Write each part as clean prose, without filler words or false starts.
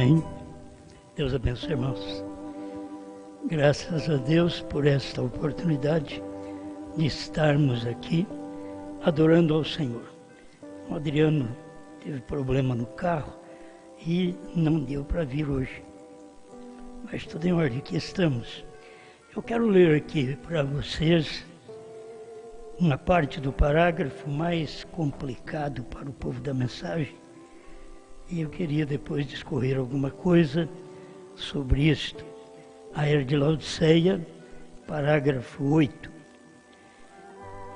Amém. Deus abençoe, irmãos. Graças a Deus por esta oportunidade de estarmos aqui adorando ao Senhor. O Adriano teve problema no carro e não deu para vir hoje. Mas tudo em ordem, aqui estamos. Eu quero ler aqui para vocês uma parte do parágrafo mais complicado para o povo da mensagem. E eu queria depois discorrer alguma coisa sobre isto. A Era de Laodiceia, parágrafo 8.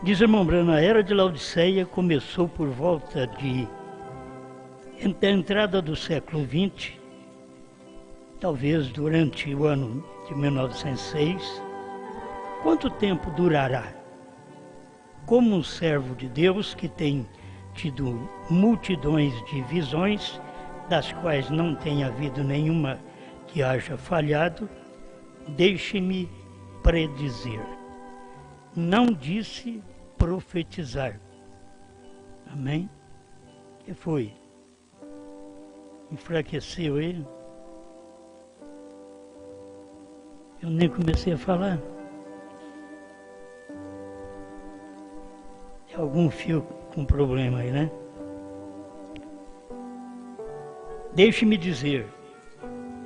Diz irmão Branham, a Era de Laodiceia começou por volta da entrada do século XX, talvez durante o ano de 1906. Quanto tempo durará? Como um servo de Deus que tem tido multidões de visões, das quais não tem havido nenhuma que haja falhado, deixe-me predizer. Não disse profetizar. Amém? O que foi? Enfraqueceu ele? Eu nem comecei a falar. Tem algum fio com problema aí, né? Deixe-me dizer,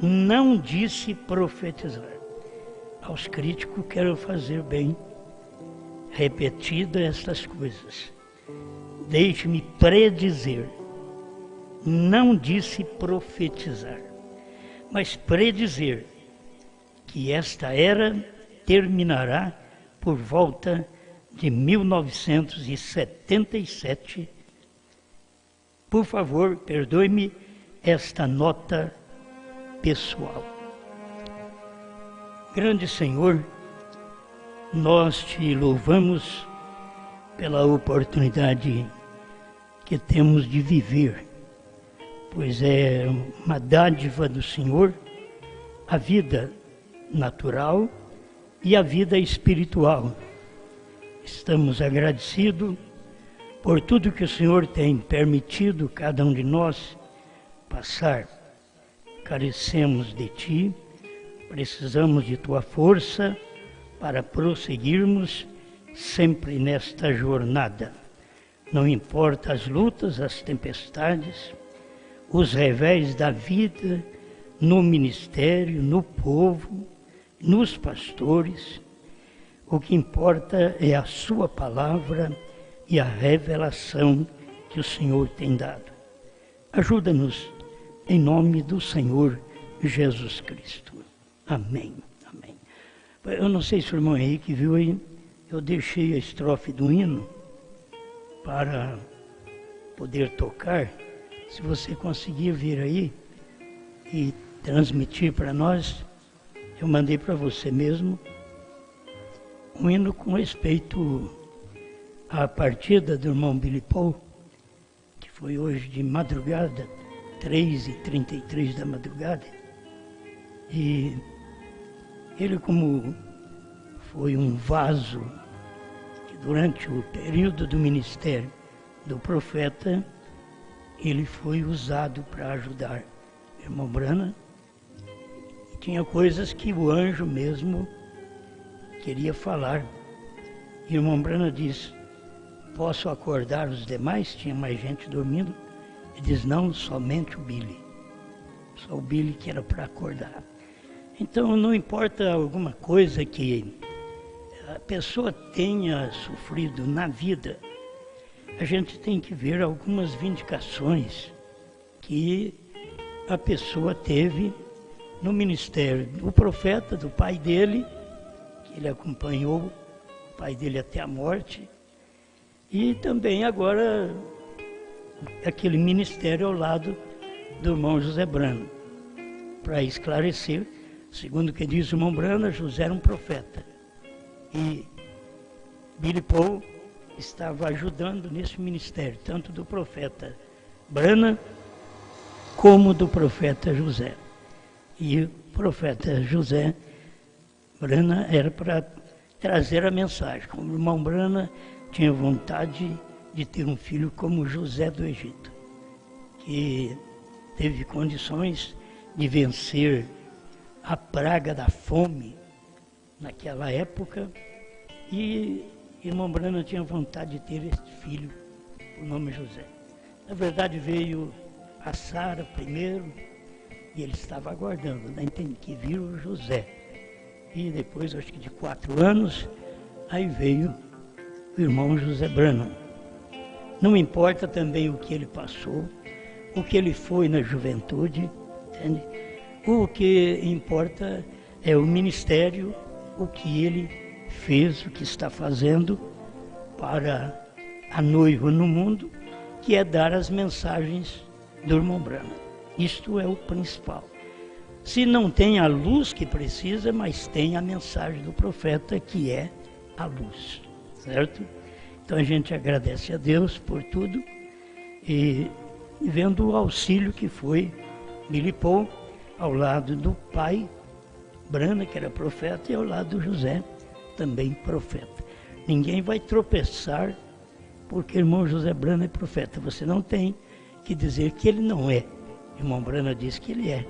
não disse profetizar. Aos críticos quero fazer bem repetida estas coisas. Deixe-me predizer, não disse profetizar, mas predizer que esta era terminará por volta de 1977. Por favor, perdoe-me esta nota pessoal. Grande Senhor, nós te louvamos pela oportunidade que temos de viver, pois é uma dádiva do Senhor a vida natural e a vida espiritual. Estamos agradecidos por tudo que o Senhor tem permitido cada um de nós passar. Carecemos de Ti, precisamos de Tua força para prosseguirmos sempre nesta jornada. Não importa as lutas, as tempestades, os revés da vida, no ministério, no povo, nos pastores, o que importa é a Sua palavra e a revelação que o Senhor tem dado. Ajuda-nos em nome do Senhor Jesus Cristo. Amém. Amém. Eu não sei se o irmão Henrique viu aí, eu deixei a estrofe do hino para poder tocar. Se você conseguir vir aí e transmitir para nós, eu mandei para você mesmo um hino com respeito à partida do irmão Billy Paul, que foi hoje de madrugada, 3h33 da madrugada. E ele, como foi um vaso que durante o período do ministério do profeta, ele foi usado para ajudar o irmão Branham. E tinha coisas que o anjo mesmo queria falar. E o irmão Branham disse: posso acordar os demais? Tinha mais gente dormindo. Ele diz: não, somente o Billy. Só o Billy que era para acordar. Então não importa alguma coisa que a pessoa tenha sofrido na vida, a gente tem que ver algumas vindicações que a pessoa teve no ministério do profeta, do pai dele, que ele acompanhou o pai dele até a morte, e também agora aquele ministério ao lado do irmão José Branham. Para esclarecer, segundo o que diz o irmão Branham, José era um profeta. E Billy Paul estava ajudando nesse ministério, tanto do profeta Branham como do profeta José. E o profeta José Branham era para trazer a mensagem. Como o irmão Branham tinha vontade de ter um filho como José do Egito, que teve condições de vencer a praga da fome naquela época, e irmão Branham tinha vontade de ter este filho, por nome José. Na verdade veio a Sara primeiro, e ele estava aguardando, daí tem que vir o José. E depois, acho que de 4 anos, aí veio o irmão José Branham. Não importa também o que ele passou, o que ele foi na juventude, entende? O que importa é o ministério, o que ele fez, o que está fazendo para a noiva no mundo, que é dar as mensagens do irmão Branham. Isto é o principal. Se não tem a luz que precisa, mas tem a mensagem do profeta, que é a luz, certo? Então a gente agradece a Deus por tudo, e vendo o auxílio que foi Billy Paul ao lado do pai Branham, que era profeta, e ao lado do José, também profeta. Ninguém vai tropeçar porque o irmão José Branham é profeta. Você não tem que dizer que ele não é. O irmão Branham diz que ele é.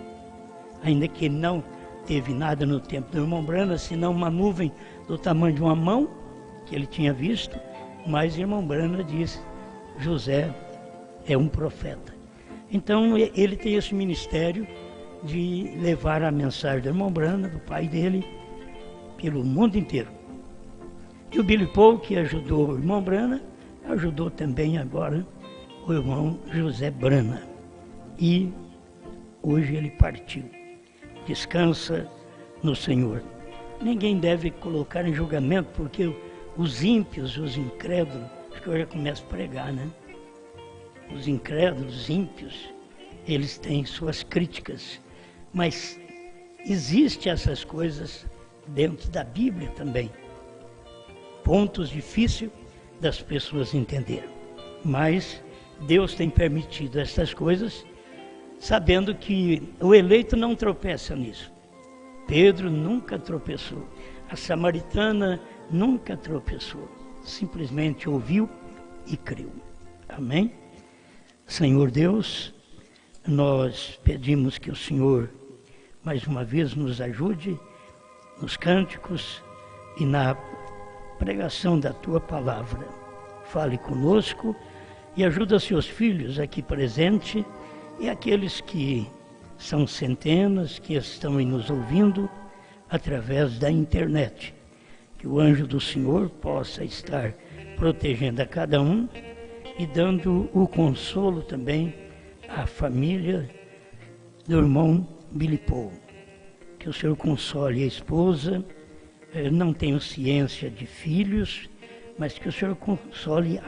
Ainda que ele não teve nada no tempo do irmão Branham, senão uma nuvem do tamanho de uma mão, que ele tinha visto, mas o irmão Branham diz: José é um profeta. Então ele tem esse ministério de levar a mensagem do irmão Branham, do pai dele, pelo mundo inteiro. E o Billy Paul, que ajudou o irmão Branham, ajudou também agora o irmão José Branham. E hoje ele partiu. Descansa no Senhor. Ninguém deve colocar em julgamento, porque os ímpios, os incrédulos, acho que eu já começo a pregar, né? Os incrédulos, os ímpios, eles têm suas críticas, mas existem essas coisas dentro da Bíblia também. Pontos difíceis das pessoas entenderem. Mas Deus tem permitido essas coisas, sabendo que o eleito não tropeça nisso. Pedro nunca tropeçou. A samaritana nunca tropeçou, simplesmente ouviu e creu. Amém? Senhor Deus, nós pedimos que o Senhor, mais uma vez, nos ajude nos cânticos e na pregação da Tua Palavra. Fale conosco e ajuda seus filhos aqui presentes e aqueles que são centenas que estão aí nos ouvindo através da internet. Que o anjo do Senhor possa estar protegendo a cada um e dando o consolo também à família do irmão Billy Paul. Que o Senhor console a esposa, não tenho ciência de filhos, mas que o Senhor console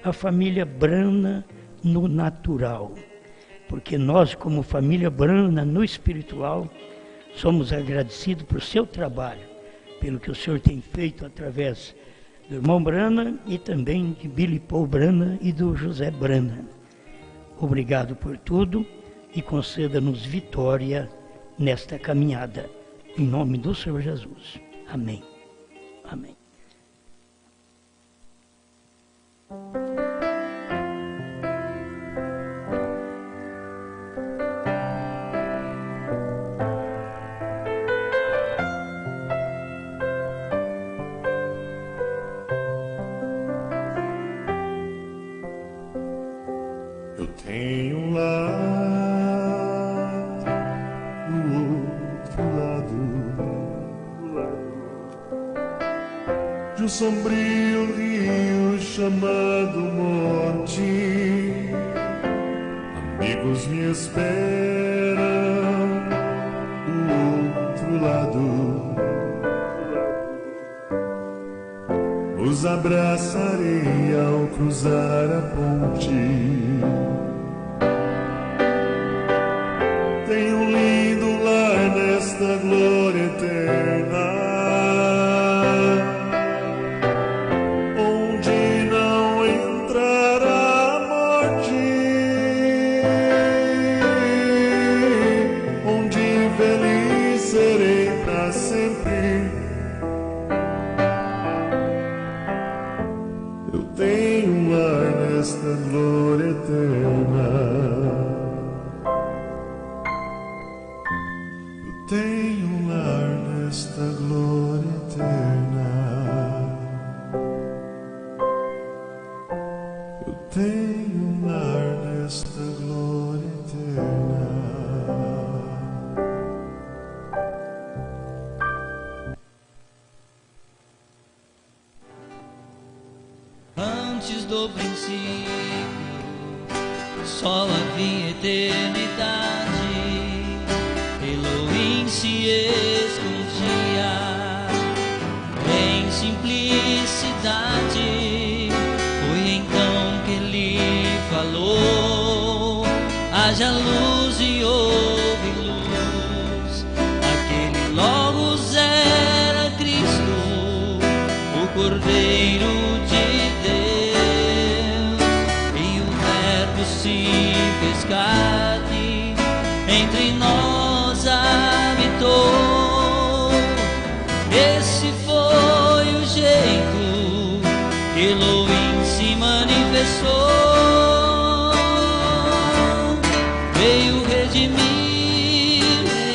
a família Brana no natural. Porque nós, como família Brana no espiritual, somos agradecidos por seu trabalho, pelo que o Senhor tem feito através do irmão Brana e também de Billy Paul Brana e do José Brana. Obrigado por tudo e conceda-nos vitória nesta caminhada. Em nome do Senhor Jesus. Amém. Amém. Eu tenho um lar do outro lado de um sombrio rio chamado monte. Amigos me esperam do outro lado. Os abraçarei ao cruzar a ponte. Tenho um lindo lar nesta glória eterna, onde não entrará a morte, onde feliz serei para sempre. Eu tenho um lar nesta glória eterna. Tenho um lar nesta glória eterna. Eu tenho um lar nesta glória eterna. Antes do princípio, só havia eternidade. Elohim se escondia em simplicidade. Foi então que ele falou: haja luz e houve luz. Aquele Logos era Cristo, o Cordeiro de Deus. E o Verbo se fez carne entre nós, habitou. Esse foi o jeito que Elohim se manifestou. Veio redimir,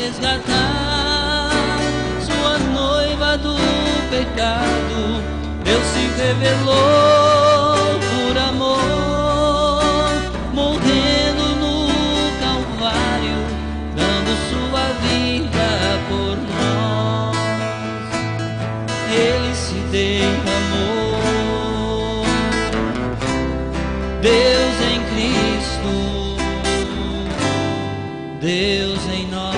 resgatar sua noiva do pecado. Deus se revelou por amor, morrendo no Calvário, dando sua vida por nós. Ele se derramou. Deus em Cristo, Deus em nós.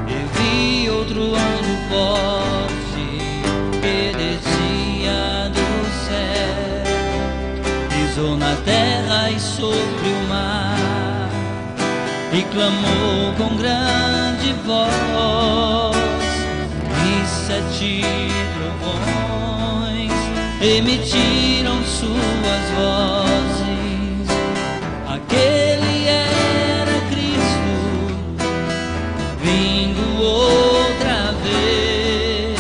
Eu vi outro anjo forte que descia do céu, pisou na terra e sobre o mar, e clamou com grande voz, e 7 trovões emitiram suas vozes. Aquele era Cristo, vindo outra vez.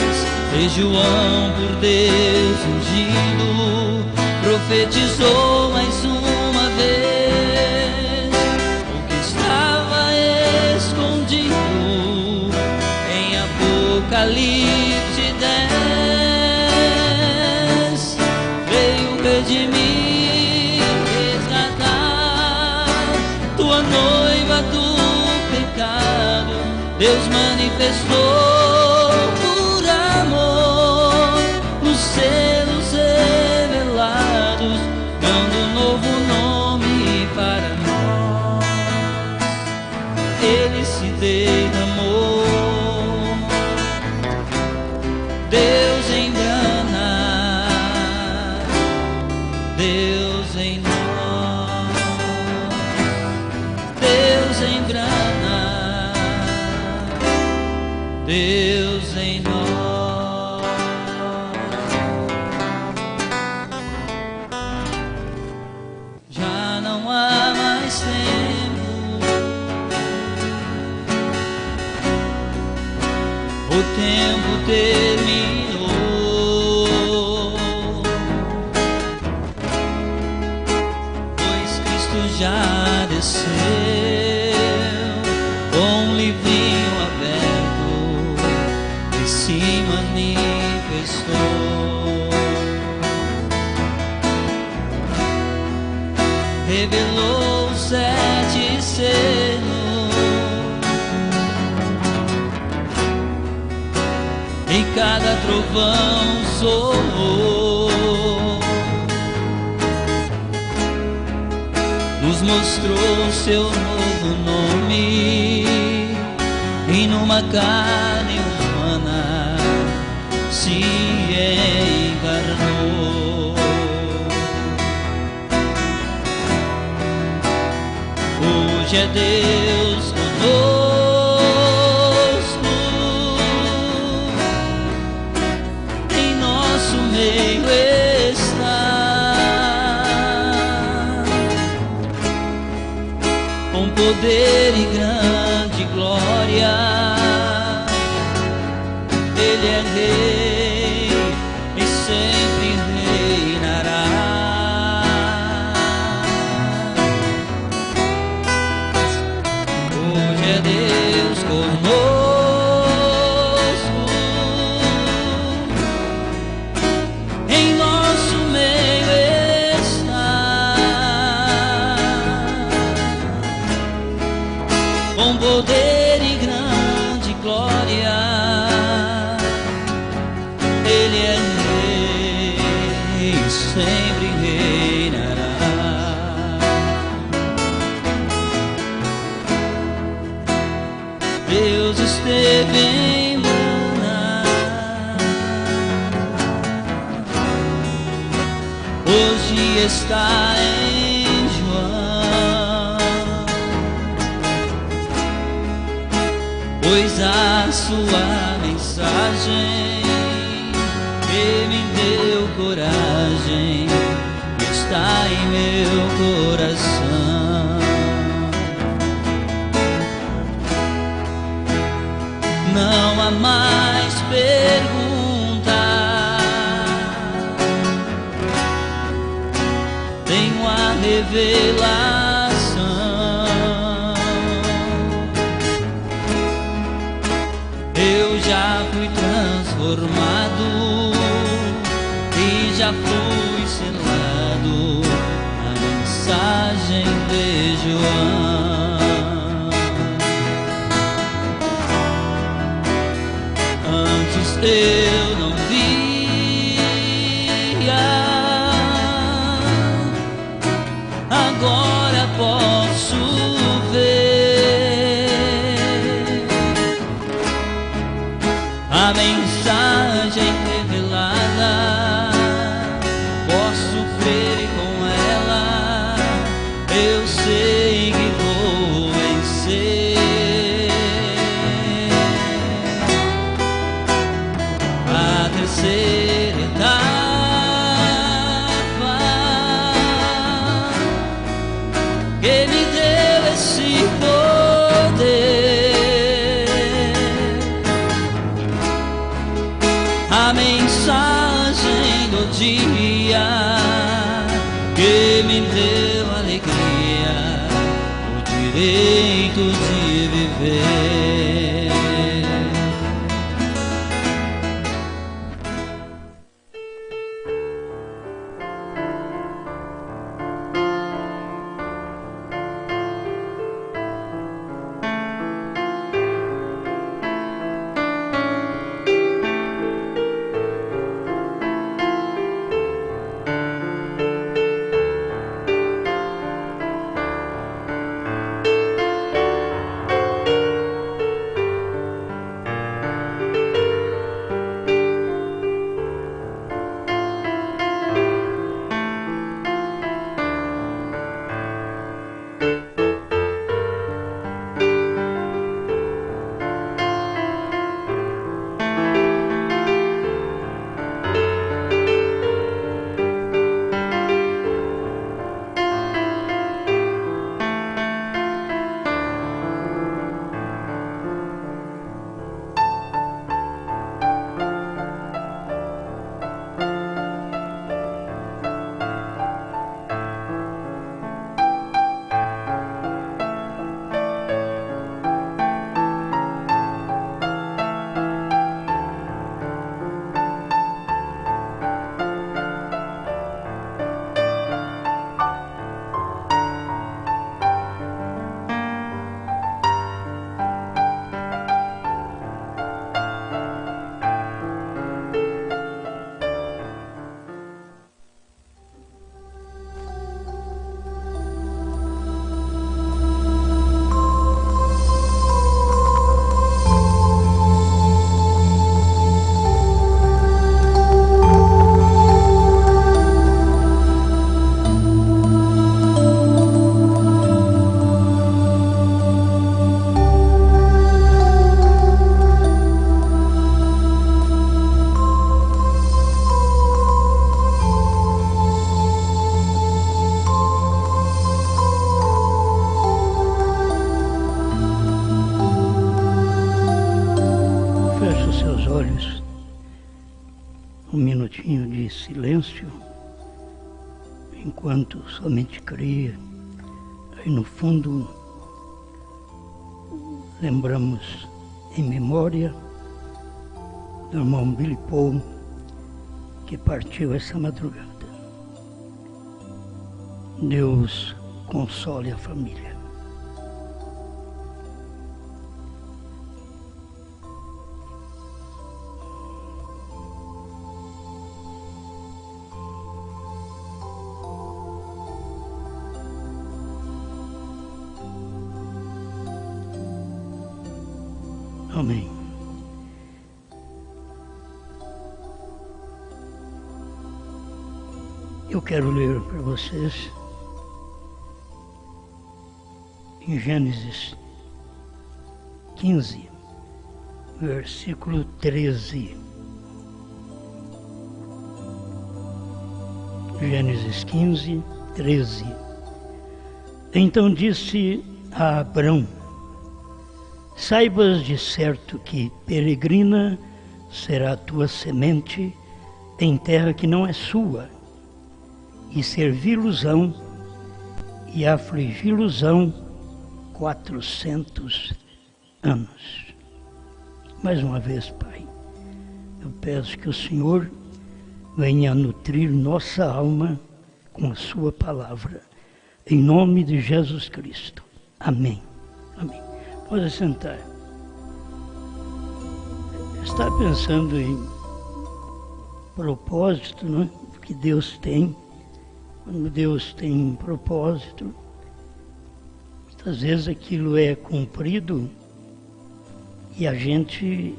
por Deus ungido, profetizou mais uma vez o que estava escondido em Apocalipse 10. Veio redimir, resgatar tua noiva do pecado. Deus manifestou por amor os selos revelados, dando um novo nome para nós. Ele se derramou, Deus engana, Deus em nós, Deus engana, Deus em nós. Já não há mais tempo, o tempo terminou, pois Cristo já desceu com um livrinho aberto e se manifestou. Revelou 7 selos e cada trovão soou. Nos mostrou seu novo nome e numa carne humana se encarnou. Hoje é Deus conosco, em nosso meio está, com poder e grande glória. Ele é Rei e sempre reinará. Hoje é Deus conosco, em nosso meio está, com poder e grande glória. Ele é Rei e sempre reinará. Deus esteve em Mana, hoje está em João, pois a sua mensagem que me deu coragem está em meu coração. Não há mais pergunta, tenho a revelação. Eu já fui transformado e já fui selado na mensagem de João. Antes eu não via, agora posso ver a mensagem revelada. Posso crer e com ela eu sei que vou vencer. dia que me deu alegria, o direito de viver. De silêncio, enquanto somente cria. Aí no fundo lembramos em memória do irmão Billy Paul, que partiu essa madrugada. Deus console a família. Amém. Eu quero ler para vocês em Gênesis 15, versículo 13. Gênesis 15, 13. Então disse a Abrão: saibas de certo que peregrina será a tua semente em terra que não é sua, e servi-los-ão e afligi-los-ão 400 anos. Mais uma vez, Pai, eu peço que o Senhor venha nutrir nossa alma com a sua palavra, em nome de Jesus Cristo. Amém. Amém. Pode sentar. Está pensando em propósito, não é? Que Deus tem. Quando Deus tem um propósito, muitas vezes aquilo é cumprido e a gente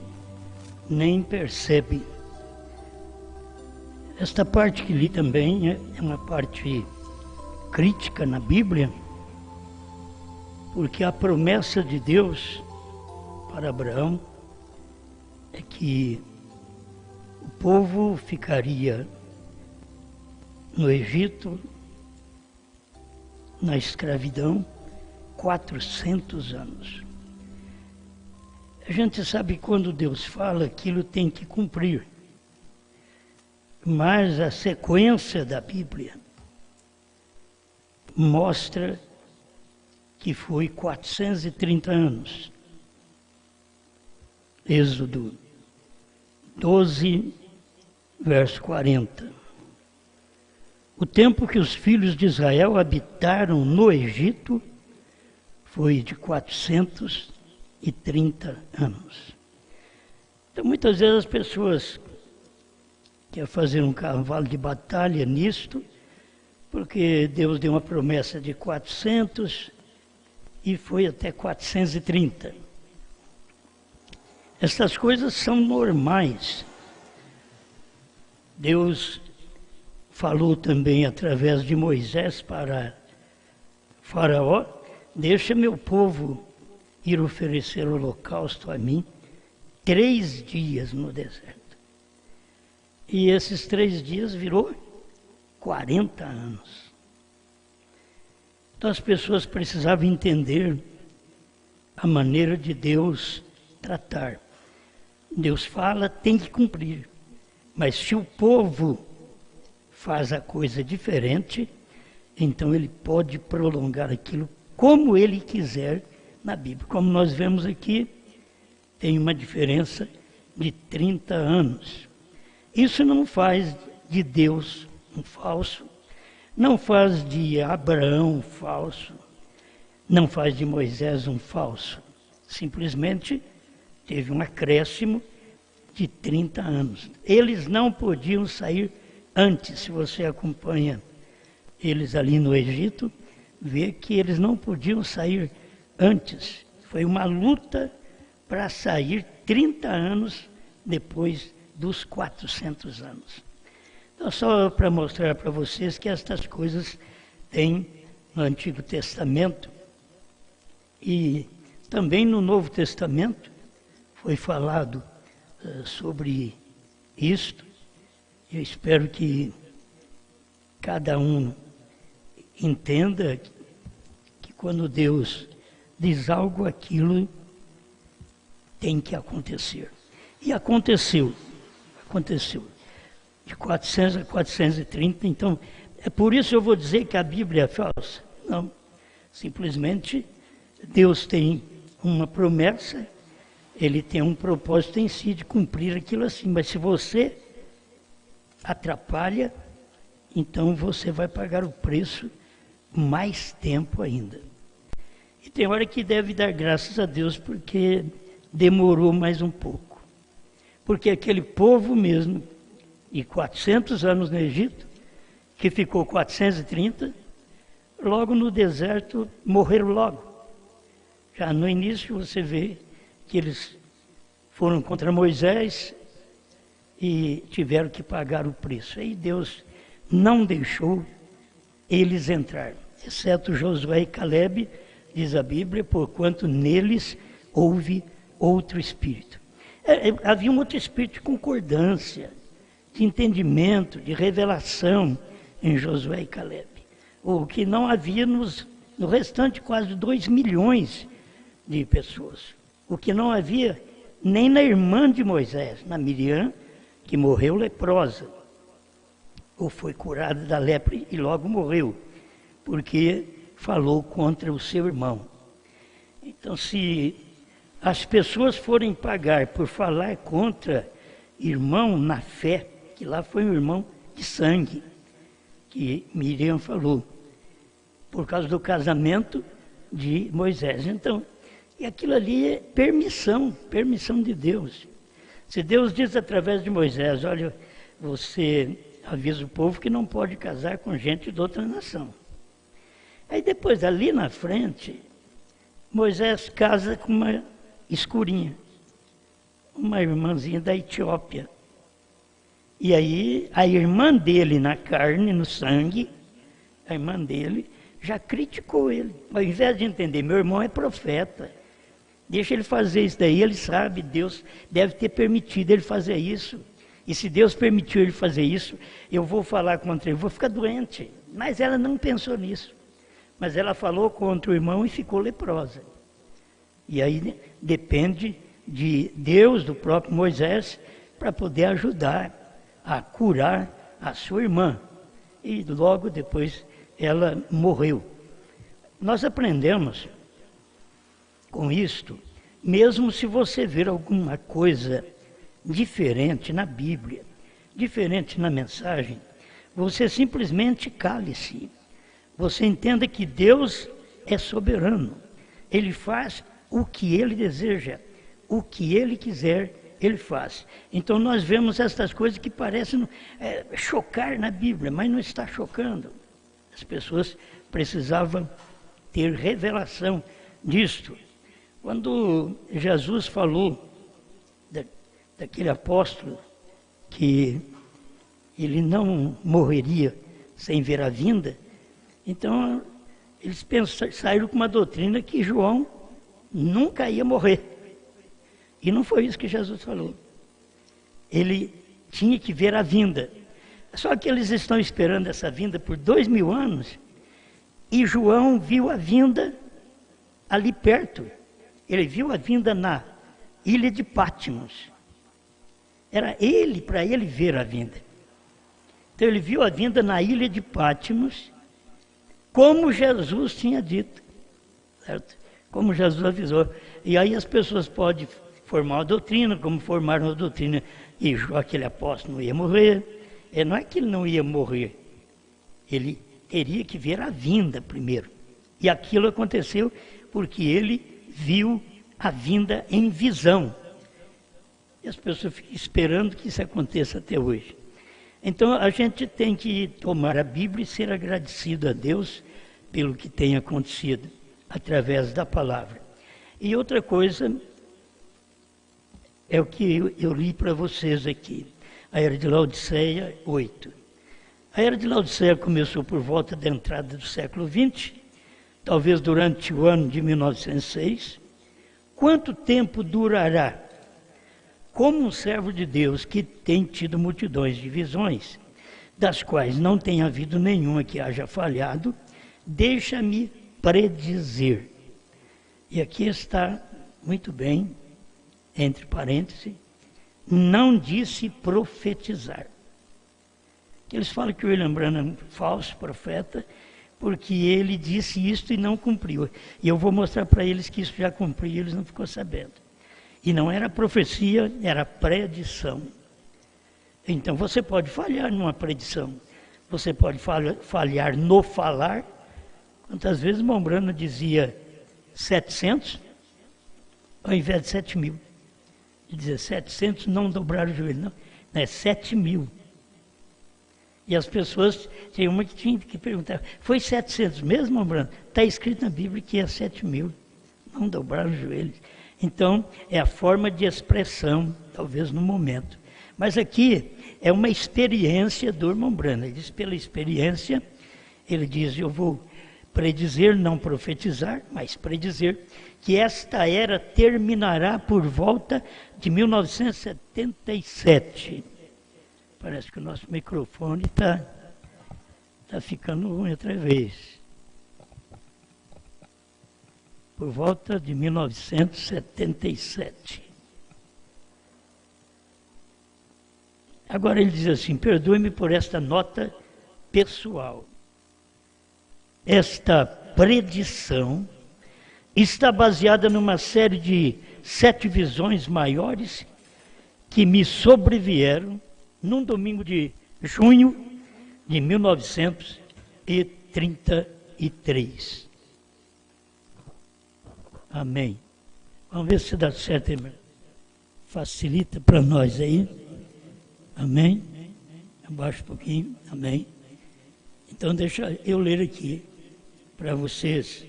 nem percebe. Esta parte que li também é uma parte crítica na Bíblia, porque a promessa de Deus para Abraão é que o povo ficaria no Egito, na escravidão, 400 anos. A gente sabe que quando Deus fala, aquilo tem que cumprir. mas a sequência da Bíblia mostra que foi 430 anos. Êxodo 12, verso 40. O tempo que os filhos de Israel habitaram no Egito foi de 430 anos. Então, muitas vezes as pessoas querem fazer um cavalo de batalha nisto, porque Deus deu uma promessa de 400 e foi até 430. Essas coisas são normais. Deus falou também através de Moisés para Faraó: deixa meu povo ir oferecer holocausto a mim 3 dias no deserto. E esses 3 dias virou 40 anos. Então as pessoas precisavam entender a maneira de Deus tratar. Deus fala, tem que cumprir. Mas se o povo faz a coisa diferente, então ele pode prolongar aquilo como ele quiser na Bíblia. Como nós vemos aqui, tem uma diferença de 30 anos. Isso não faz de Deus um falso, não faz de Abraão um falso, não faz de Moisés um falso. Simplesmente teve um acréscimo de 30 anos. Eles não podiam sair antes. Se você acompanha eles ali no Egito, vê que eles não podiam sair antes. Foi uma luta para sair 30 anos depois dos 400 anos. Então, só para mostrar para vocês que estas coisas tem no Antigo Testamento e também no Novo Testamento foi falado sobre isto. Eu espero que cada um entenda que quando Deus diz algo, aquilo tem que acontecer. E aconteceu. De 400 a 430, então, é por isso eu vou dizer que a Bíblia é falsa. Não, simplesmente Deus tem uma promessa, Ele tem um propósito em si de cumprir aquilo assim, mas se você atrapalha, então você vai pagar o preço mais tempo ainda. E tem hora que deve dar graças a Deus porque demorou mais um pouco. Porque aquele povo mesmo, de 400 anos no Egito, que ficou 430, logo no deserto morreram logo. Já no início você vê que eles foram contra Moisés e tiveram que pagar o preço. Aí Deus não deixou eles entrar, exceto Josué e Calebe, diz a Bíblia, porquanto neles houve outro espírito. Havia um outro espírito de concordância, de entendimento, de revelação em Josué e Calebe. O que não havia no restante quase 2 milhões de pessoas. O que não havia nem na irmã de Moisés, na Miriam, que morreu leprosa, ou foi curada da lepra e logo morreu, porque falou contra o seu irmão. Então, se as pessoas forem pagar por falar contra irmão na fé, que lá foi um irmão de sangue, que Miriam falou, por causa do casamento de Moisés. Então, e aquilo ali é permissão de Deus. Se Deus diz através de Moisés, olha, você avisa o povo que não pode casar com gente de outra nação. Aí depois, ali na frente, Moisés casa com uma escurinha, uma irmãzinha da Etiópia. E aí a irmã dele na carne, no sangue, a irmã dele já criticou ele. Ao invés de entender, meu irmão é profeta, deixa ele fazer isso daí, ele sabe, Deus deve ter permitido ele fazer isso. E se Deus permitiu ele fazer isso, eu vou falar contra ele, vou ficar doente. Mas ela não pensou nisso. Mas ela falou contra o irmão e ficou leprosa. E aí depende de Deus, do próprio Moisés, para poder ajudar a curar a sua irmã. E logo depois ela morreu. Nós aprendemos com isto, mesmo se você ver alguma coisa diferente na Bíblia, diferente na mensagem, você simplesmente cale-se. Você entenda que Deus é soberano. Ele faz o que Ele deseja, o que Ele quiser, Ele faz. Então nós vemos estas coisas que parecem chocar na Bíblia, mas não está chocando. As pessoas precisavam ter revelação disto. Quando Jesus falou daquele apóstolo que ele não morreria sem ver a vinda, então eles saíram com uma doutrina que João nunca ia morrer. E não foi isso que Jesus falou. Ele tinha que ver a vinda. Só que eles estão esperando essa vinda por 2000 anos, e João viu a vinda ali perto. Ele viu a vinda na ilha de Patmos. Era para ele ver a vinda. Então ele viu a vinda na ilha de Patmos, como Jesus tinha dito, certo? Como Jesus avisou. E aí as pessoas podem formar uma doutrina, como formaram a doutrina, e aquele apóstolo não ia morrer. Não é que ele não ia morrer, ele teria que ver a vinda primeiro. E aquilo aconteceu porque ele viu a vinda em visão. E as pessoas ficam esperando que isso aconteça até hoje. Então a gente tem que tomar a Bíblia e ser agradecido a Deus pelo que tem acontecido através da palavra. E outra coisa é o que eu li para vocês aqui. A Era de Laodiceia 8. A Era de Laodiceia começou por volta da entrada do século XX, talvez durante o ano de 1906. Quanto tempo durará? Como um servo de Deus que tem tido multidões de visões, das quais não tem havido nenhuma que haja falhado, deixa-me predizer. E aqui está muito bem, entre parênteses, não disse profetizar. Eles falam que o William Branham é um falso profeta, porque ele disse isto e não cumpriu. E eu vou mostrar para eles que isso já cumpriu e eles não ficou sabendo. E não era profecia, era predição. Então você pode falhar numa predição. Você pode falhar no falar. Quantas vezes o Branham dizia 700 ao invés de 7.000? De dizer 700 não dobraram o joelho, não é 7.000. E as pessoas, tem uma que tinha que perguntar, foi 700 mesmo, Branham? Está escrito na Bíblia que é 7.000, não dobraram os joelhos. Então, é a forma de expressão, talvez no momento. Mas aqui é uma experiência do irmão Branham. Ele diz, pela experiência, ele diz, eu vou predizer, não profetizar, mas predizer, que esta era terminará por volta de 1977. Parece que o nosso microfone está ficando ruim outra vez. Por volta de 1977. Agora ele diz assim, perdoe-me por esta nota pessoal. Esta predição está baseada numa série de 7 visões maiores que me sobrevieram num domingo de junho de 1933. Amém. Vamos ver se dá certo, irmão. Facilita para nós aí. Amém. Abaixa um pouquinho. Amém. Então deixa eu ler aqui para vocês.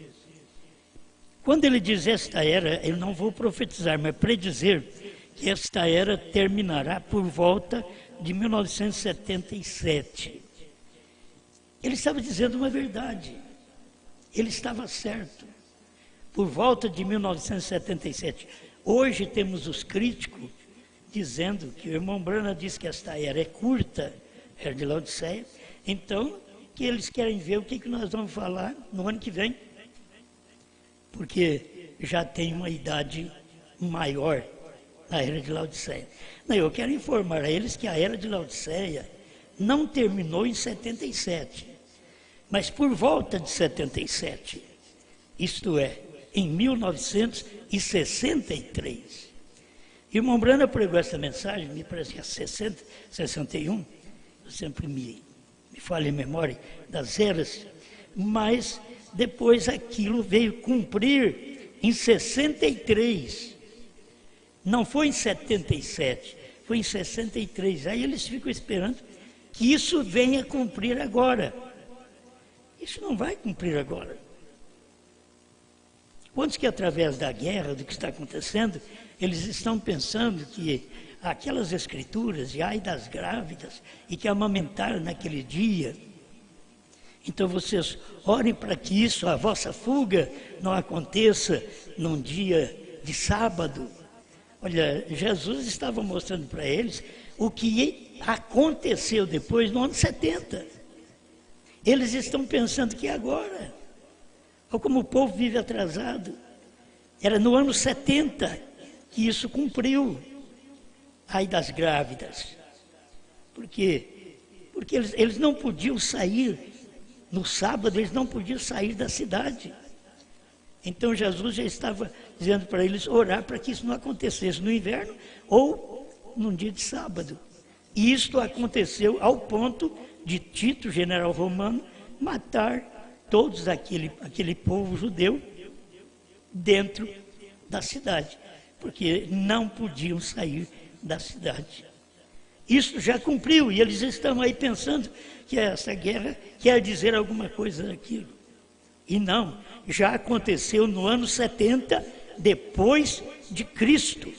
Quando ele diz esta era, eu não vou profetizar, mas predizer que esta era terminará por volta de 1977. Ele estava dizendo uma verdade. Ele estava certo. Por volta de 1977. Hoje temos os críticos dizendo que o irmão Branham diz que esta era é curta, era de Laodiceia, então que eles querem ver o que nós vamos falar no ano que vem, porque já tem uma idade maior na era de Laodiceia. Não, eu quero informar a eles que a era de Laodiceia não terminou em 77, mas por volta de 77, isto é, em 1963. Irmão Brana pregou essa mensagem, me parece que é 60, 61, eu sempre me falha a memória das eras, mas depois aquilo veio cumprir em 63, não foi em 77, foi em 63, aí eles ficam esperando que isso venha cumprir agora. Isso não vai cumprir agora. Quantos que através da guerra, do que está acontecendo, eles estão pensando que aquelas escrituras, e ai das grávidas, e que amamentaram naquele dia. Então vocês orem para que isso, a vossa fuga, não aconteça num dia de sábado. Olha, Jesus estava mostrando para eles o que aconteceu depois no ano 70. Eles estão pensando que é agora. Olha como o povo vive atrasado. Era no ano 70 que isso cumpriu. Ai das grávidas. Por quê? Porque eles não podiam sair, no sábado eles não podiam sair da cidade. Então Jesus já estava dizendo para eles orar para que isso não acontecesse no inverno ou num dia de sábado. E isto aconteceu ao ponto de Tito, general romano, matar todos aquele povo judeu dentro da cidade, porque não podiam sair da cidade. Isso já cumpriu, e eles estão aí pensando que essa guerra quer dizer alguma coisa daquilo. E não, já aconteceu no ano 70, depois de Cristo.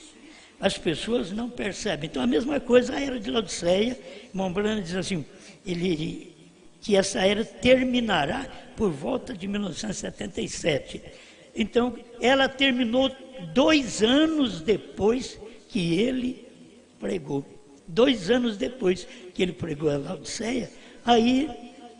As pessoas não percebem. Então a mesma coisa a era de Laodiceia. Irmão Brana diz assim, que essa era terminará por volta de 1977. Então ela terminou 2 anos depois que ele pregou. 2 anos depois que ele pregou a Laodiceia, aí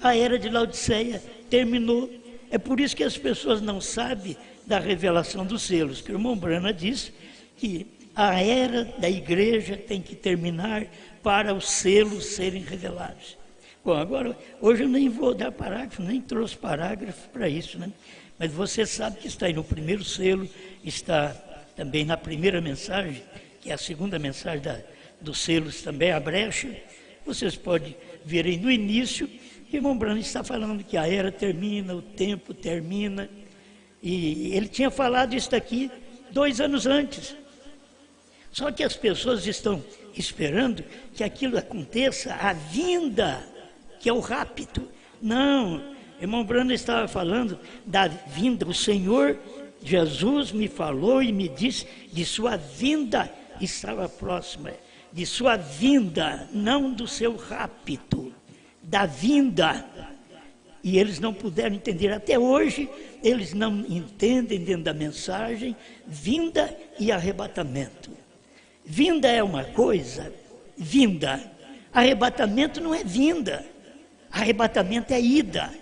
a era de Laodiceia terminou. É por isso que as pessoas não sabem da revelação dos selos, que o irmão Brana diz que a era da igreja tem que terminar para os selos serem revelados. Bom, agora, hoje eu nem vou dar parágrafo, nem trouxe parágrafo para isso, né? Mas você sabe que está aí no primeiro selo, está também na primeira mensagem, que é a segunda mensagem dos selos também, a brecha. Vocês podem ver aí no início, que o irmão Brana está falando que a era termina, o tempo termina. E ele tinha falado isso daqui 2 anos antes. Só que as pessoas estão esperando que aquilo aconteça, a vinda, que é o rapto. Não, irmão Brana estava falando da vinda. O Senhor Jesus me falou e me disse de sua vinda estava próxima. De sua vinda, não do seu rapto, da vinda. E eles não puderam entender. Até hoje, eles não entendem dentro da mensagem vinda e arrebatamento. Vinda é uma coisa, vinda. Arrebatamento não é vinda. Arrebatamento é ida.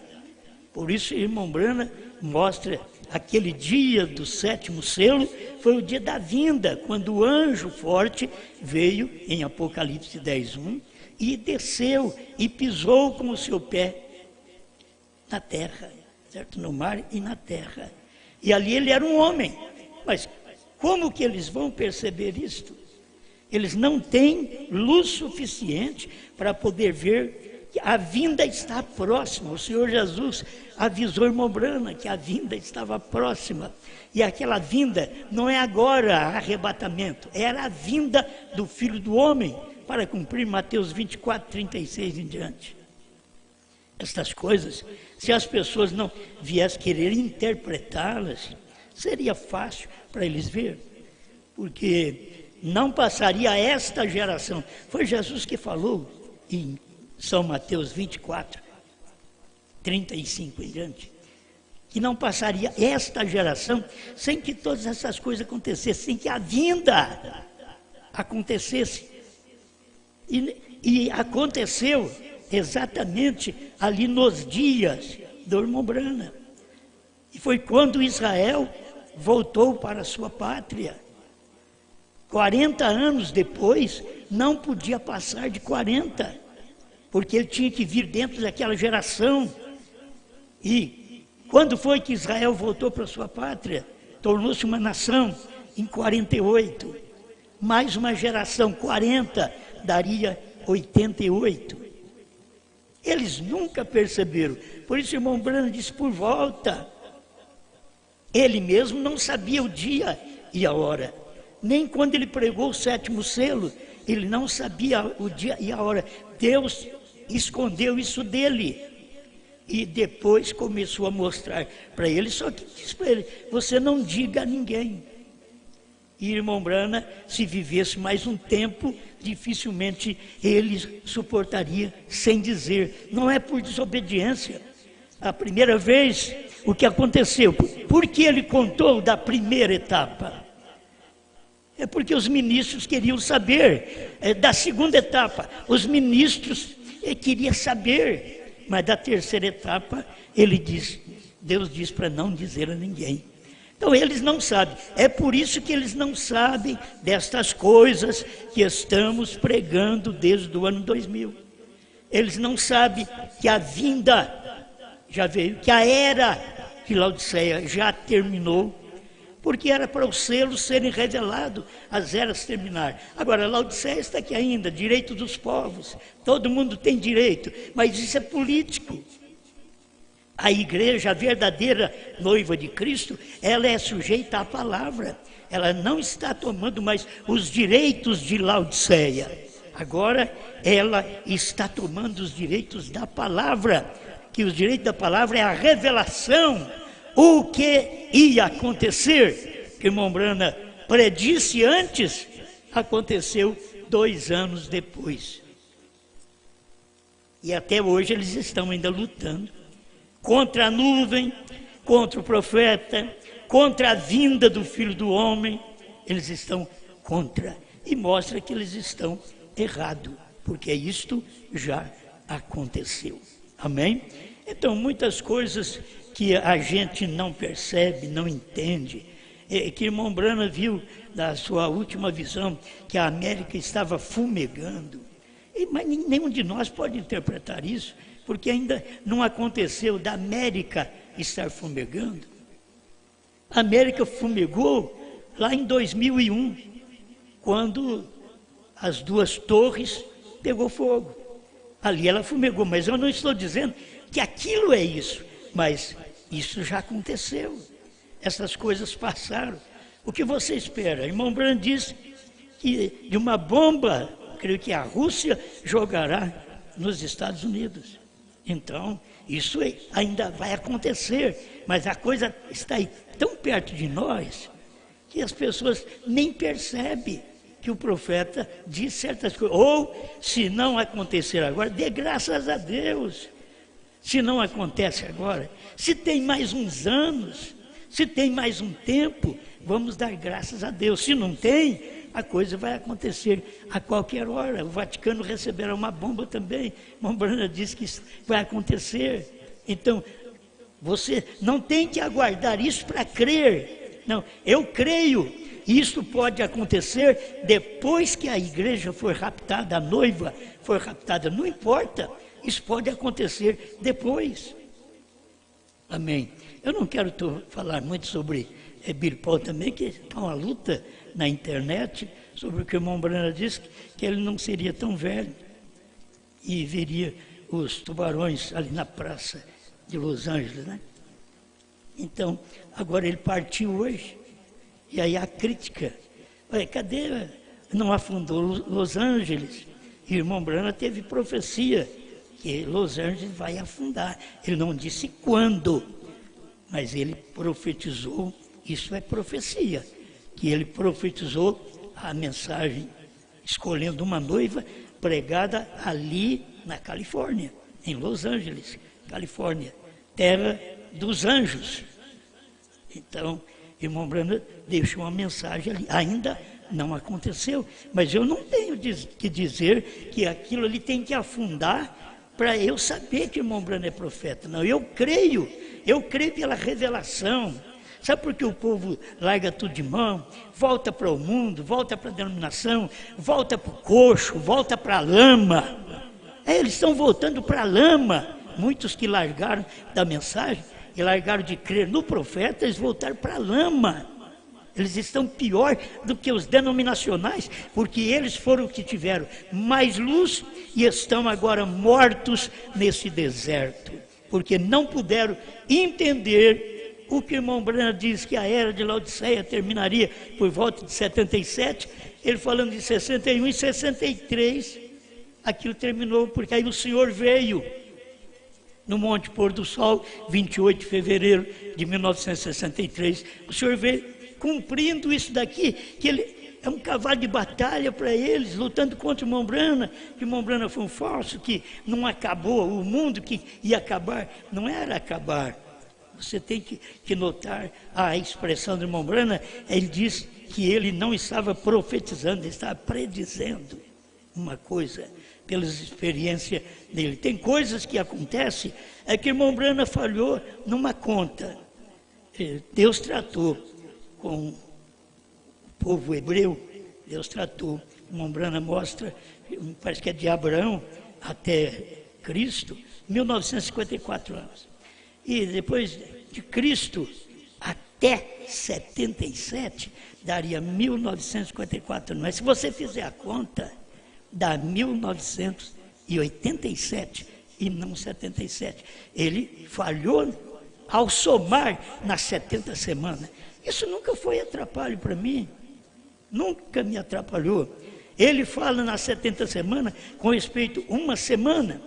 Por isso, irmão Brana mostra aquele dia do 7º selo, foi o dia da vinda, quando o anjo forte veio em Apocalipse 10:1 e desceu e pisou com o seu pé na terra, certo? No mar e na terra. E ali ele era um homem. Mas como que eles vão perceber isto? Eles não têm luz suficiente para poder ver que a vinda está próxima. O Senhor Jesus avisou irmão Brana que a vinda estava próxima. E aquela vinda não é agora arrebatamento, era a vinda do Filho do Homem para cumprir Mateus 24:36 em diante. Estas coisas, se as pessoas não viessem querer interpretá-las, seria fácil para eles ver, porque não passaria esta geração. Foi Jesus que falou em São Mateus 24:35 em diante, que não passaria esta geração sem que todas essas coisas acontecessem, sem que a vinda acontecesse. E aconteceu exatamente ali nos dias do irmão Brana. E foi quando Israel voltou para a sua pátria. 40 anos depois, não podia passar de 40, porque ele tinha que vir dentro daquela geração. E quando foi que Israel voltou para sua pátria? Tornou-se uma nação em 48. Mais uma geração, 40, daria 88. Eles nunca perceberam. Por isso o irmão Branham disse, por volta. Ele mesmo não sabia o dia e a hora. Nem quando ele pregou o 7º selo, ele não sabia o dia e a hora. Deus escondeu isso dele. E depois começou a mostrar para ele, só que disse para ele, você não diga a ninguém. E irmão Branham, se vivesse mais um tempo, dificilmente ele suportaria sem dizer. Não é por desobediência. A primeira vez, o que aconteceu? Por que ele contou da primeira etapa? É porque os ministros queriam saber. Da segunda etapa, os ministros queriam saber. Mas da terceira etapa, Deus diz para não dizer a ninguém. Então eles não sabem. É por isso que eles não sabem destas coisas que estamos pregando desde o ano 2000. Eles não sabem que a vinda já veio, que a era de Laodiceia já terminou, porque era para os selos serem revelados, as eras terminar. Agora, Laodiceia está aqui ainda, direito dos povos, todo mundo tem direito, mas isso é político. A igreja, a verdadeira noiva de Cristo, ela é sujeita à palavra, ela não está tomando mais os direitos de Laodiceia. Agora, ela está tomando os direitos da palavra, que os direitos da palavra é a revelação, o que ia acontecer, que o irmão Branham predisse antes, aconteceu 2 anos depois. E até hoje eles estão ainda lutando contra a nuvem, contra o profeta, contra a vinda do Filho do Homem. Eles estão contra, e mostra que eles estão errados, porque isto já aconteceu. Amém? Então, muitas coisas que a gente não percebe, não entende, que irmão Branham viu na sua última visão, que a América estava fumegando, mas nenhum de nós pode interpretar isso, porque ainda não aconteceu da América estar fumegando. A América fumegou lá em 2001, quando as 2 torres pegou fogo. Ali ela fumegou, mas eu não estou dizendo que aquilo é isso, mas isso já aconteceu. Essas coisas passaram. O que você espera? Irmão Branham disse que de uma bomba, creio que a Rússia jogará nos Estados Unidos. Então, isso ainda vai acontecer, mas a coisa está aí tão perto de nós que as pessoas nem percebem que o profeta diz certas coisas. Ou, se não acontecer agora, dê graças a Deus. Se não acontece agora, se tem mais uns anos, se tem mais um tempo, vamos dar graças a Deus. Se não tem, a coisa vai acontecer a qualquer hora. O Vaticano receberá uma bomba também. Irmão Branham disse que isso vai acontecer. Então, você não tem que aguardar isso para crer. Não, eu creio. Isso pode acontecer depois que a igreja for raptada, a noiva for raptada, não importa, isso pode acontecer depois. Amém. Eu não quero falar muito sobre Birpaul também, que está uma luta na internet sobre o que o irmão Branham disse, que ele não seria tão velho e veria os tubarões ali na praça de Los Angeles, né? Então, agora ele partiu hoje. E aí a crítica, cadê? Não afundou Los Angeles? E o irmão Branham teve profecia que Los Angeles vai afundar. Ele não disse quando, mas ele profetizou, isso é profecia, que ele profetizou a mensagem, escolhendo uma noiva pregada ali na Califórnia, em Los Angeles, Califórnia, terra dos anjos. Então, irmão Branham deixou uma mensagem ali, ainda não aconteceu, mas eu não tenho que dizer que aquilo ali tem que afundar para eu saber que o irmão Branham é profeta. Não, eu creio pela revelação. Sabe por que o povo larga tudo de mão? Volta para o mundo, volta para a denominação, volta para o coxo, volta para a lama. Eles estão voltando para a lama. Muitos que largaram da mensagem e largaram de crer no profeta, eles voltaram para a lama. Eles estão pior do que os denominacionais, porque eles foram os que tiveram mais luz e estão agora mortos nesse deserto, porque não puderam entender o que o irmão Branham diz, que a era de Laodiceia terminaria por volta de 77, ele falando de 61 e 63, aquilo terminou, porque aí o Senhor veio no Monte Pôr do Sol, 28 de fevereiro de 1963, o Senhor veio cumprindo isso daqui, que ele é um cavalo de batalha para eles, lutando contra o irmão Branham, que o irmão Branham foi um falso, que não acabou, o mundo que ia acabar, não era acabar. Você tem que notar a expressão do irmão Branham, ele diz que ele não estava profetizando, ele estava predizendo uma coisa, pelas experiências dele. Tem coisas que acontecem, é que o irmão Branham falhou numa conta, Deus tratou com o povo hebreu, Deus tratou. O irmão Branham mostra, parece que é de Abraão até Cristo, 1954 anos. E depois de Cristo até 77, daria 1954 anos. Mas se você fizer a conta, dá 1987 e não 77. Ele falhou ao somar nas 70 semanas. Isso nunca foi atrapalho para mim, nunca me atrapalhou. Ele fala nas 70 semanas com respeito a uma semana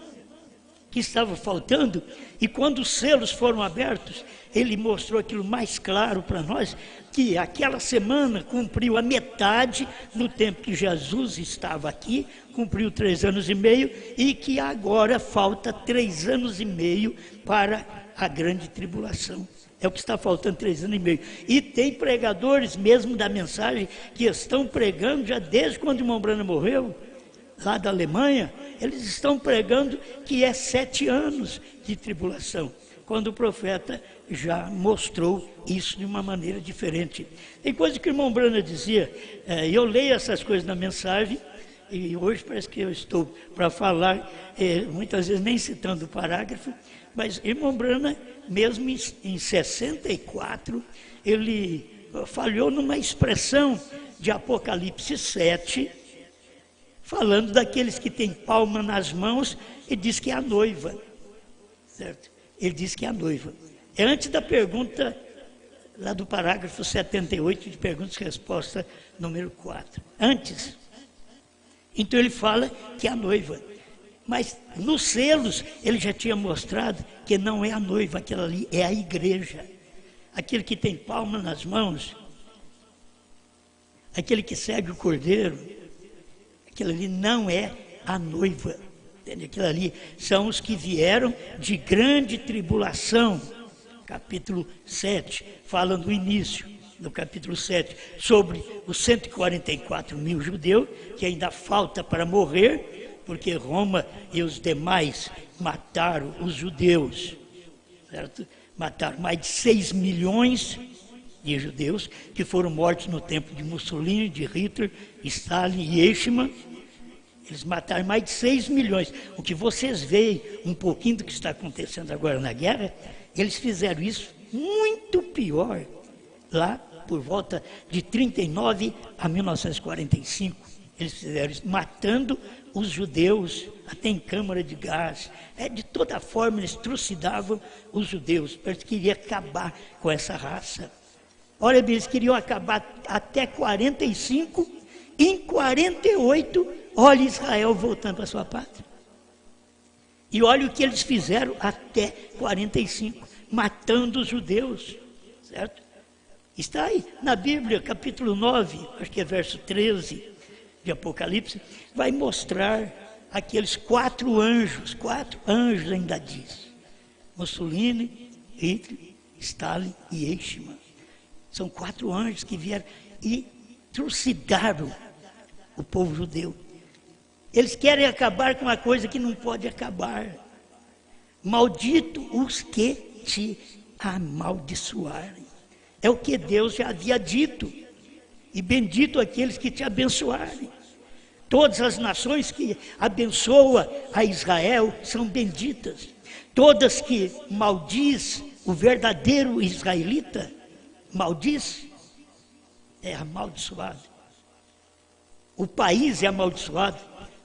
que estava faltando, e quando os selos foram abertos, ele mostrou aquilo mais claro para nós, que aquela semana cumpriu a metade no tempo que Jesus estava aqui, cumpriu 3 anos e meio, e que agora falta 3 anos e meio para a grande tribulação. É o que está faltando, 3 anos e meio. E tem pregadores mesmo da mensagem que estão pregando já desde quando o irmão Branham morreu, lá da Alemanha, eles estão pregando que é 7 anos de tribulação, quando o profeta já mostrou isso de uma maneira diferente. Tem coisa que o irmão Branham dizia, eu leio essas coisas na mensagem, e hoje parece que eu estou para falar, muitas vezes nem citando o parágrafo, mas irmão Branham, mesmo em 64, ele falhou numa expressão de Apocalipse 7, falando daqueles que têm palma nas mãos, e diz que é a noiva, certo? Ele diz que é a noiva. É antes da pergunta, lá do parágrafo 78, de perguntas e resposta número 4. Antes. Então ele fala que é a noiva. Mas nos selos ele já tinha mostrado que não é a noiva, aquela ali é a igreja. Aquele que tem palma nas mãos, aquele que segue o cordeiro, aquilo ali não é a noiva. Entende? Aquilo ali são os que vieram de grande tribulação. Capítulo 7, fala no início do capítulo 7, sobre os 144 mil judeus, que ainda falta para morrer, porque Roma e os demais mataram os judeus, certo? Mataram mais de 6 milhões de judeus, que foram mortos no tempo de Mussolini, de Hitler, Stalin e Eichmann. Eles mataram mais de 6 milhões. O que vocês veem um pouquinho do que está acontecendo agora na guerra, eles fizeram isso muito pior, lá por volta de 39 a 1945. Eles fizeram isso, matando os judeus, até em câmara de gás. De toda forma, eles trucidavam os judeus. Eles queriam acabar com essa raça. Olha, eles queriam acabar até 45, em 48, olha Israel voltando para a sua pátria. E olha o que eles fizeram até 45, matando os judeus, certo? Está aí na Bíblia, capítulo 9, acho que é verso 13 de Apocalipse, vai mostrar aqueles 4 anjos ainda diz, Mussolini, Hitler, Stalin e Eichmann. São 4 anjos que vieram e trucidaram o povo judeu. Eles querem acabar com uma coisa que não pode acabar. Maldito os que te amaldiçoarem. É o que Deus já havia dito. E bendito aqueles que te abençoarem. Todas as nações que abençoam a Israel são benditas. Todas que maldiz o verdadeiro israelita, maldiz, é amaldiçoado. O país é amaldiçoado,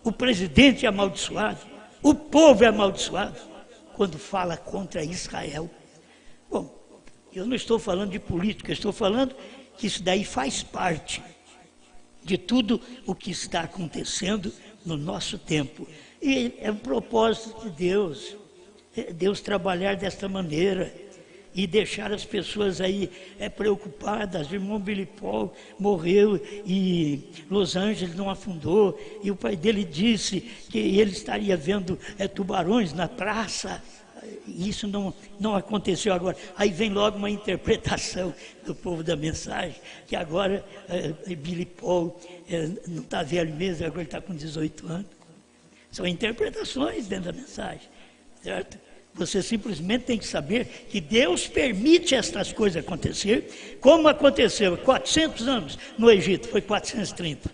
o presidente é amaldiçoado, o povo é amaldiçoado quando fala contra Israel. Bom, eu não estou falando de política, estou falando que isso daí faz parte de tudo o que está acontecendo no nosso tempo. E é um propósito de Deus, Deus trabalhar desta maneira e deixar as pessoas aí preocupadas. O irmão Billy Paul morreu e Los Angeles não afundou, e o pai dele disse que ele estaria vendo tubarões na praça. Isso não aconteceu agora. Aí vem logo uma interpretação do povo da mensagem, que agora Billy Paul não está velho mesmo, agora ele está com 18 anos. São interpretações dentro da mensagem, certo? Você simplesmente tem que saber que Deus permite estas coisas acontecer, como aconteceu 400 anos no Egito, foi 430.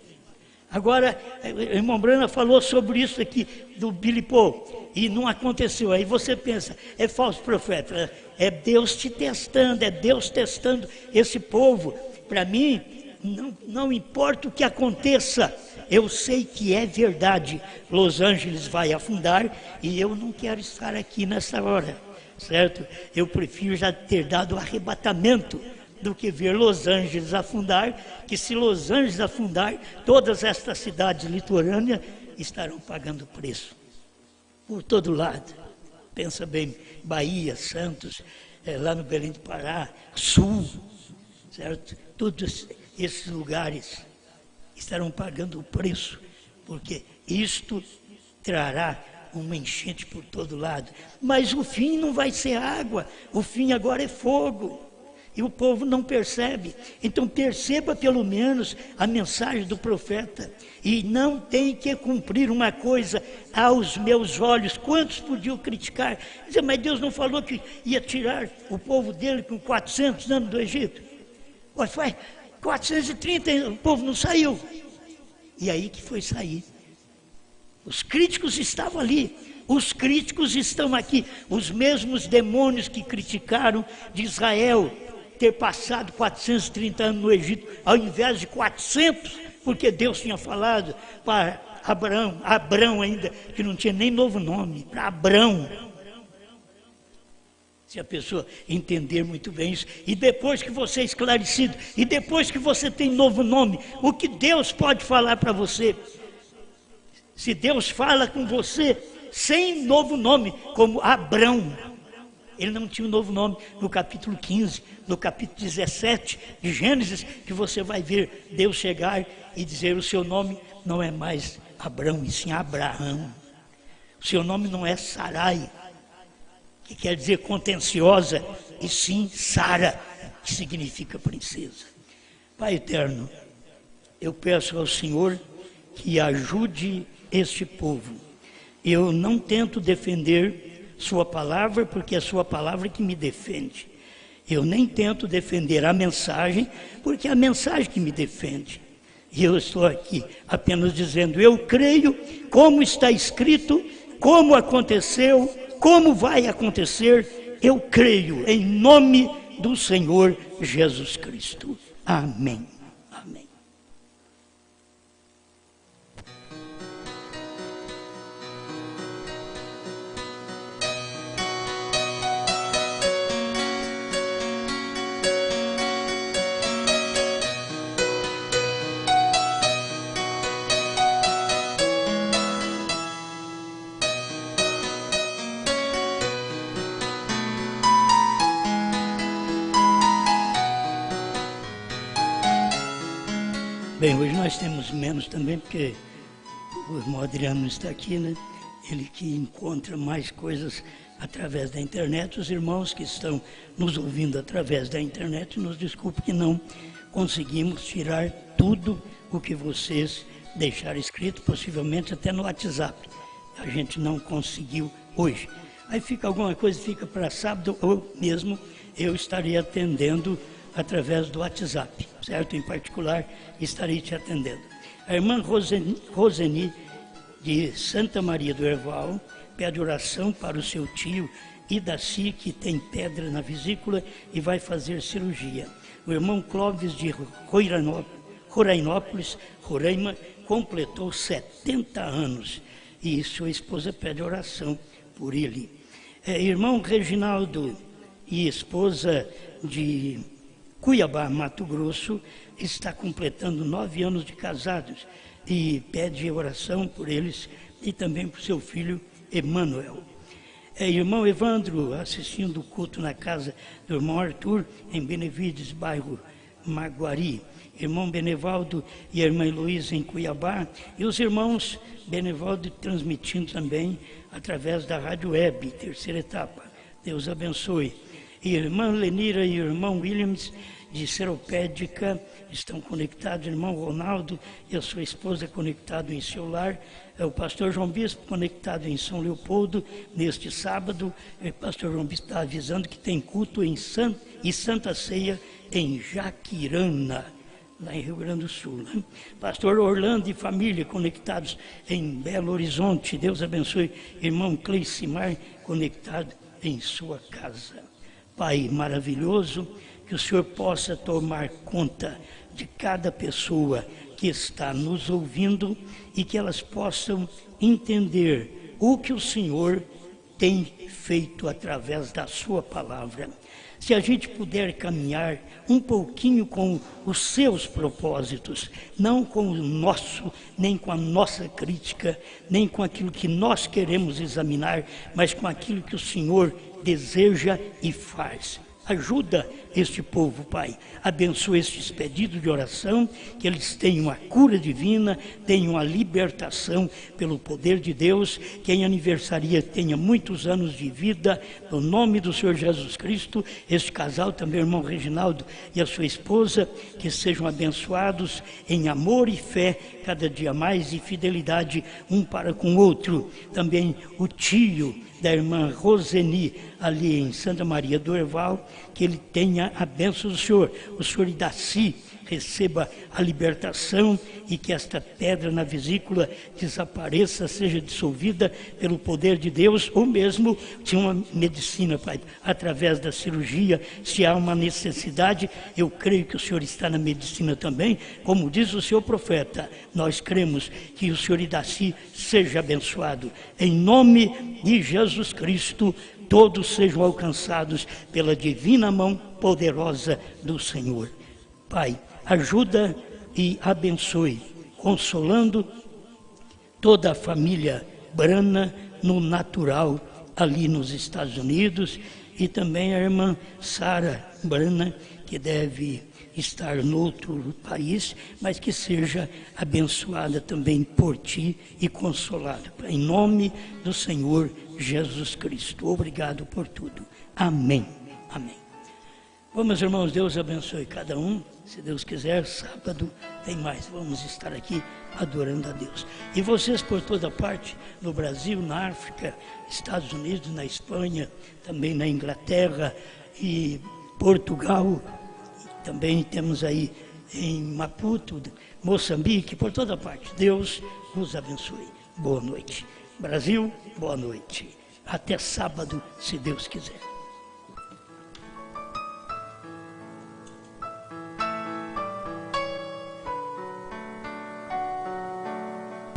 Agora, o irmão Brana falou sobre isso aqui do Billy Paul, e não aconteceu. Aí você pensa, é falso profeta, é Deus te testando, é Deus testando esse povo. Para mim, não importa o que aconteça, eu sei que é verdade, Los Angeles vai afundar e eu não quero estar aqui nessa hora, certo? Eu prefiro já ter dado arrebatamento do que ver Los Angeles afundar, que se Los Angeles afundar, todas estas cidades litorâneas estarão pagando preço, por todo lado. Pensa bem, Bahia, Santos, lá no Belém do Pará, Sul, certo? Todos esses lugares estarão pagando o preço, porque isto trará uma enchente por todo lado. Mas o fim não vai ser água, o fim agora é fogo. E o povo não percebe. Então perceba pelo menos a mensagem do profeta. E não tem que cumprir uma coisa aos meus olhos. Quantos podiam criticar? Dizer, mas Deus não falou que ia tirar o povo dele com 400 anos do Egito? Mas faz 430, o povo não saiu. E aí que foi sair. Os críticos estavam ali. Os críticos estão aqui. Os mesmos demônios que criticaram de Israel ter passado 430 anos no Egito, ao invés de 400, porque Deus tinha falado para Abrão ainda, que não tinha nem novo nome, para Abrão. Se a pessoa entender muito bem isso, e depois que você é esclarecido, e depois que você tem novo nome, o que Deus pode falar para você? Se Deus fala com você sem novo nome, como Abrão, ele não tinha um novo nome. No capítulo 15, no capítulo 17 de Gênesis, que você vai ver Deus chegar e dizer: o seu nome não é mais Abrão, e sim Abraão. O seu nome não é Sarai, que quer dizer contenciosa, e sim Sara, que significa princesa. Pai eterno, eu peço ao Senhor que ajude este povo. Eu não tento defender sua palavra, porque é sua palavra que me defende. Eu nem tento defender a mensagem, porque é a mensagem que me defende. E eu estou aqui apenas dizendo: eu creio, como está escrito, como aconteceu, como vai acontecer, eu creio em nome do Senhor Jesus Cristo. Amém. Amém. Bem, hoje nós temos menos também, porque o irmão Adriano não está aqui, né? Ele que encontra mais coisas através da internet. Os irmãos que estão nos ouvindo através da internet, nos desculpe que não conseguimos tirar tudo o que vocês deixaram escrito, possivelmente até no WhatsApp. A gente não conseguiu hoje. Aí fica alguma coisa, fica para sábado, ou mesmo eu estarei atendendo através do WhatsApp, certo? Em particular, estarei te atendendo. A irmã Roseni, de Santa Maria do Herval, pede oração para o seu tio Idaci, que tem pedra na vesícula e vai fazer cirurgia. O irmão Clóvis, de Rorainópolis, Roraima, completou 70 anos e sua esposa pede oração por ele. Irmão Reginaldo e esposa de Cuiabá, Mato Grosso, está completando 9 anos de casados e pede oração por eles e também por seu filho Emanuel. Irmão Evandro, assistindo o culto na casa do irmão Arthur, em Benevides, bairro Maguari. Irmão Benevaldo e a irmã Heloísa em Cuiabá. E os irmãos Benevaldo transmitindo também através da rádio web, terceira etapa. Deus abençoe. E irmã Lenira e o irmão Williams, de Seropédica, estão conectados. O irmão Ronaldo e a sua esposa conectados em seu lar. O pastor João Bispo conectado em São Leopoldo neste sábado. O pastor João Bispo está avisando que tem culto e Santa Ceia em Jaquirana, lá em Rio Grande do Sul. Né? Pastor Orlando e família conectados em Belo Horizonte. Deus abençoe. Irmão Cleicimar conectado em sua casa. Pai maravilhoso, que o Senhor possa tomar conta de cada pessoa que está nos ouvindo e que elas possam entender o que o Senhor tem feito através da sua palavra. Se a gente puder caminhar um pouquinho com os seus propósitos, não com o nosso, nem com a nossa crítica, nem com aquilo que nós queremos examinar, mas com aquilo que o Senhor deseja e faz. Ajuda este povo, Pai. Abençoa estes pedidos de oração, que eles tenham a cura divina, tenham a libertação pelo poder de Deus. Quem aniversaria tenha muitos anos de vida, no nome do Senhor Jesus Cristo. Este casal também, o irmão Reginaldo e a sua esposa, que sejam abençoados em amor e fé, cada dia mais, e fidelidade um para com o outro. Também o tio da irmã Roseni, ali em Santa Maria do Herval, que ele tenha a bênção do Senhor. O Senhor Idaci receba a libertação e que esta pedra na vesícula desapareça, seja dissolvida pelo poder de Deus, ou mesmo de uma medicina, Pai, através da cirurgia. Se há uma necessidade, eu creio que o Senhor está na medicina também, como diz o seu profeta. Nós cremos que o Senhor Idaci seja abençoado. Em nome de Jesus Cristo, todos sejam alcançados pela divina mão poderosa do Senhor. Pai, ajuda e abençoe, consolando toda a família Brana no natural, ali nos Estados Unidos, e também a irmã Sara Brana, que deve estar no outro país, mas que seja abençoada também por ti e consolada. Em nome do Senhor Jesus Cristo. Obrigado por tudo. Amém. Amém. Vamos, irmãos, Deus abençoe cada um. Se Deus quiser, sábado tem mais. Vamos estar aqui adorando a Deus. E vocês por toda parte, no Brasil, na África, Estados Unidos, na Espanha, também na Inglaterra e Portugal. Também temos aí em Maputo, Moçambique, por toda parte. Deus nos abençoe. Boa noite. Brasil, boa noite. Até sábado, se Deus quiser.